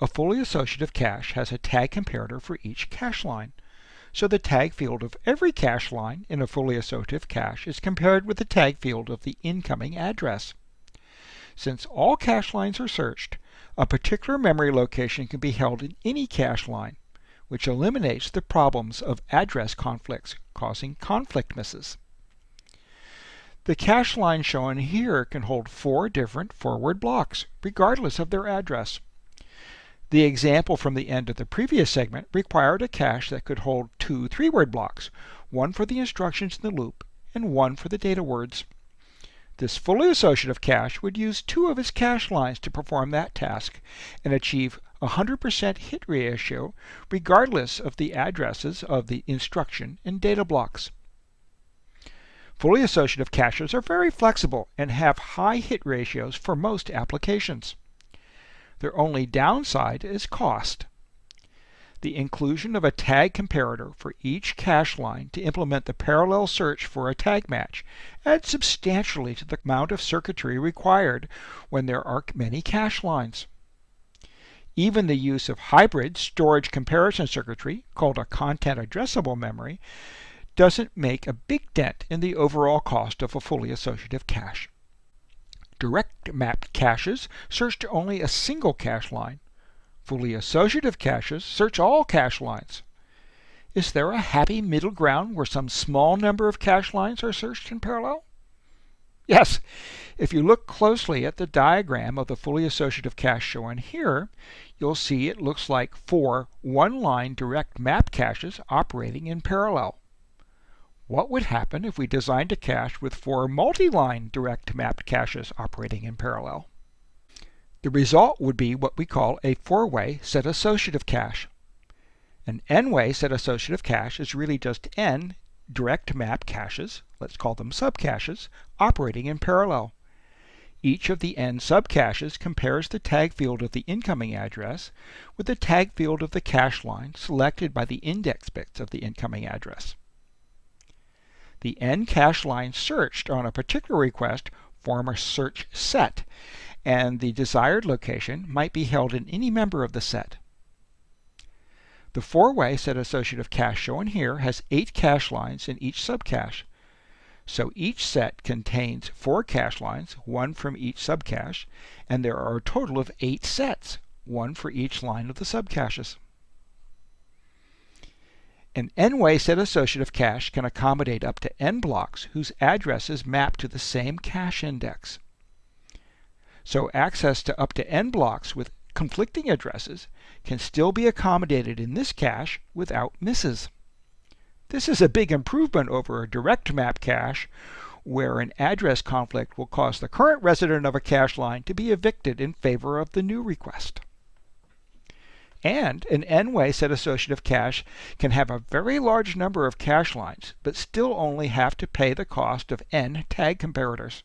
A fully associative cache has a tag comparator for each cache line. So the tag field of every cache line in a fully associative cache is compared with the tag field of the incoming address. Since all cache lines are searched, a particular memory location can be held in any cache line, which eliminates the problems of address conflicts causing conflict misses. The cache line shown here can hold 4 different forward blocks, regardless of their address. The example from the end of the previous segment required a cache that could hold 2 3-word blocks, one for the instructions in the loop and one for the data words. This fully associative cache would use 2 of its cache lines to perform that task and achieve 100% hit ratio regardless of the addresses of the instruction and data blocks. Fully associative caches are very flexible and have high hit ratios for most applications. Their only downside is cost. The inclusion of a tag comparator for each cache line to implement the parallel search for a tag match adds substantially to the amount of circuitry required when there are many cache lines. Even the use of hybrid storage comparison circuitry, called a content addressable memory, doesn't make a big dent in the overall cost of a fully associative cache. Direct mapped caches search only a single cache line. Fully associative caches search all cache lines. Is there a happy middle ground where some small number of cache lines are searched in parallel? Yes, if you look closely at the diagram of the fully associative cache shown here, you'll see it looks like 4 one-line direct map caches operating in parallel. What would happen if we designed a cache with 4 multi-line direct mapped caches operating in parallel? The result would be what we call a 4-way set associative cache. An n-way set associative cache is really just n direct map caches, let's call them subcaches, operating in parallel. Each of the n subcaches compares the tag field of the incoming address with the tag field of the cache line selected by the index bits of the incoming address. The n cache lines searched on a particular request form a search set, and the desired location might be held in any member of the set. The 4-way set associative cache shown here has 8 cache lines in each subcache. So each set contains 4 cache lines, one from each subcache, and there are a total of 8 sets, one for each line of the subcaches. An n-way set associative cache can accommodate up to n blocks whose addresses map to the same cache index. So access to up to n blocks with conflicting addresses can still be accommodated in this cache without misses. This is a big improvement over a direct map cache where an address conflict will cause the current resident of a cache line to be evicted in favor of the new request. And an n-way set associative cache can have a very large number of cache lines, but still only have to pay the cost of n tag comparators.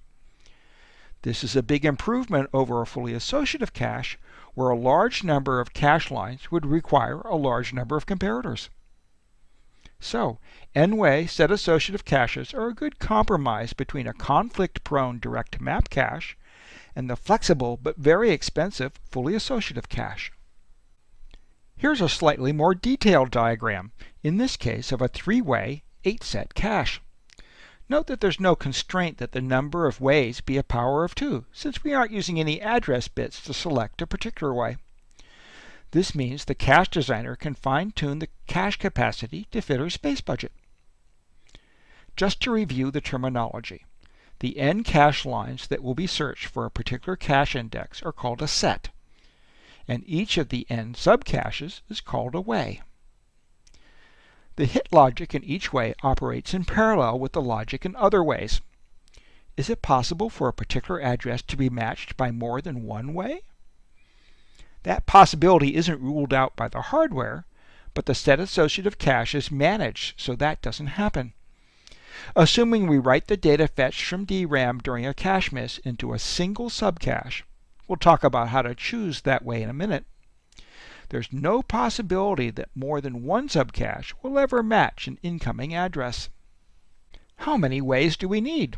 This is a big improvement over a fully associative cache, where a large number of cache lines would require a large number of comparators. So, n-way set associative caches are a good compromise between a conflict-prone direct map cache and the flexible but very expensive fully associative cache. Here's a slightly more detailed diagram, in this case of a 3-way 8-set cache. Note that there's no constraint that the number of ways be a power of 2, since we aren't using any address bits to select a particular way. This means the cache designer can fine-tune the cache capacity to fit her space budget. Just to review the terminology, the n cache lines that will be searched for a particular cache index are called a set, and each of the n subcaches is called a way. The hit logic in each way operates in parallel with the logic in other ways. Is it possible for a particular address to be matched by more than one way? That possibility isn't ruled out by the hardware, but the set associative cache is managed so that doesn't happen. Assuming we write the data fetched from DRAM during a cache miss into a single subcache, we'll talk about how to choose that way in a minute, there's no possibility that more than one subcache will ever match an incoming address. How many ways do we need?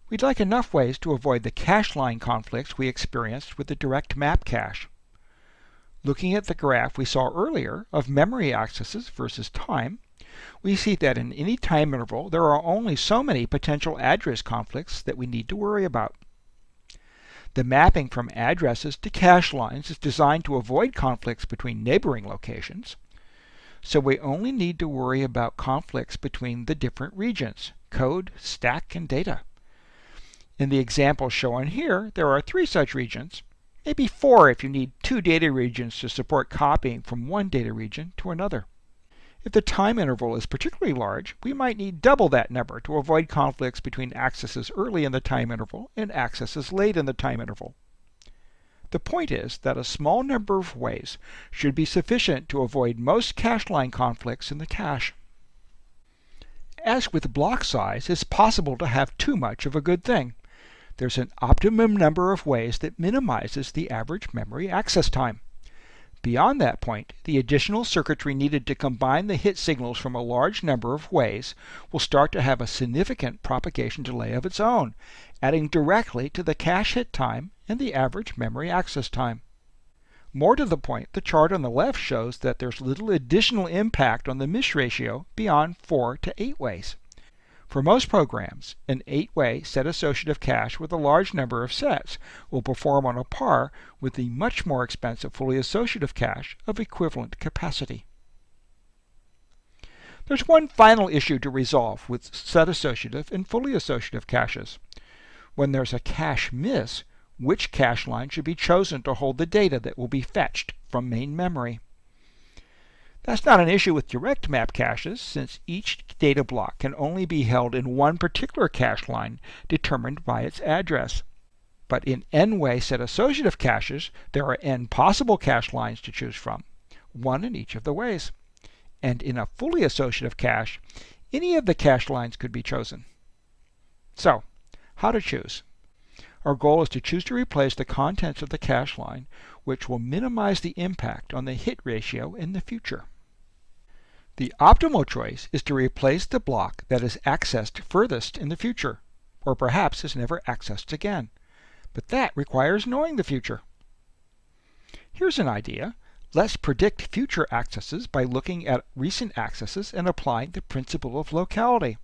We'd like enough ways to avoid the cache line conflicts we experienced with the direct map cache. Looking at the graph we saw earlier of memory accesses versus time, we see that in any time interval there are only so many potential address conflicts that we need to worry about. The mapping from addresses to cache lines is designed to avoid conflicts between neighboring locations, so we only need to worry about conflicts between the different regions: code, stack, and data. In the example shown here, there are 3 such regions, maybe 4 if you need 2 data regions to support copying from one data region to another. If the time interval is particularly large, we might need double that number to avoid conflicts between accesses early in the time interval and accesses late in the time interval. The point is that a small number of ways should be sufficient to avoid most cache line conflicts in the cache. As with block size, it's possible to have too much of a good thing. There's an optimum number of ways that minimizes the average memory access time. Beyond that point, the additional circuitry needed to combine the hit signals from a large number of ways will start to have a significant propagation delay of its own, adding directly to the cache hit time and the average memory access time. More to the point, the chart on the left shows that there's little additional impact on the miss ratio beyond 4 to 8 ways. For most programs, an 8-way set associative cache with a large number of sets will perform on a par with the much more expensive fully associative cache of equivalent capacity. There's one final issue to resolve with set associative and fully associative caches. When there's a cache miss, which cache line should be chosen to hold the data that will be fetched from main memory? That's not an issue with direct map caches, since each data block can only be held in one particular cache line determined by its address. But in n-way set associative caches, there are n possible cache lines to choose from, one in each of the ways. And in a fully associative cache, any of the cache lines could be chosen. So, how to choose? Our goal is to choose to replace the contents of the cache line, which will minimize the impact on the hit ratio in the future. The optimal choice is to replace the block that is accessed furthest in the future, or perhaps is never accessed again. But that requires knowing the future. Here's an idea. Let's predict future accesses by looking at recent accesses and applying the principle of locality.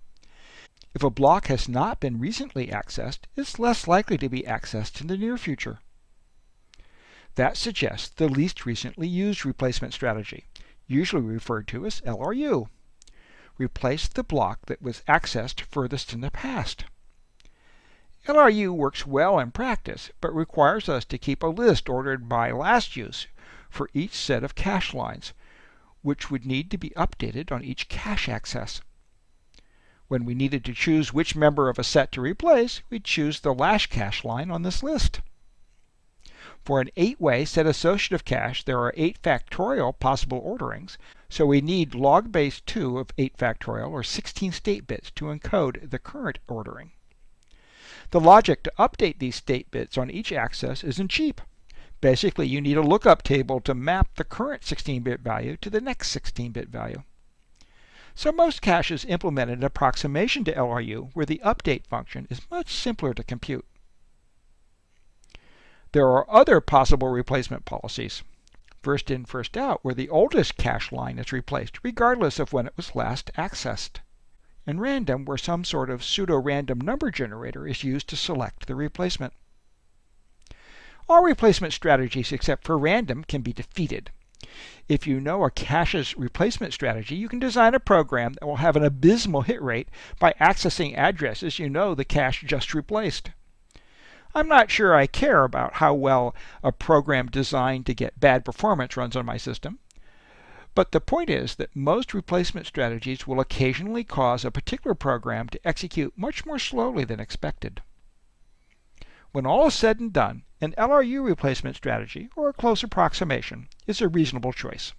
If a block has not been recently accessed, it's less likely to be accessed in the near future. That suggests the least recently used replacement strategy, usually referred to as LRU. Replace the block that was accessed furthest in the past. LRU works well in practice, but requires us to keep a list ordered by last use for each set of cache lines, which would need to be updated on each cache access. When we needed to choose which member of a set to replace, we'd choose the last cache line on this list. For an 8-way set associative cache, there are 8 factorial possible orderings, so we need log base 2 of 8 factorial, or 16 state bits, to encode the current ordering. The logic to update these state bits on each access isn't cheap. Basically, you need a lookup table to map the current 16-bit value to the next 16-bit value. So most caches implement an approximation to LRU where the update function is much simpler to compute. There are other possible replacement policies. First in, first out, where the oldest cache line is replaced, regardless of when it was last accessed. And random, where some sort of pseudo-random number generator is used to select the replacement. All replacement strategies except for random can be defeated. If you know a cache's replacement strategy, you can design a program that will have an abysmal hit rate by accessing addresses you know the cache just replaced. I'm not sure I care about how well a program designed to get bad performance runs on my system, but the point is that most replacement strategies will occasionally cause a particular program to execute much more slowly than expected. When all is said and done, an LRU replacement strategy, or a close approximation, is a reasonable choice.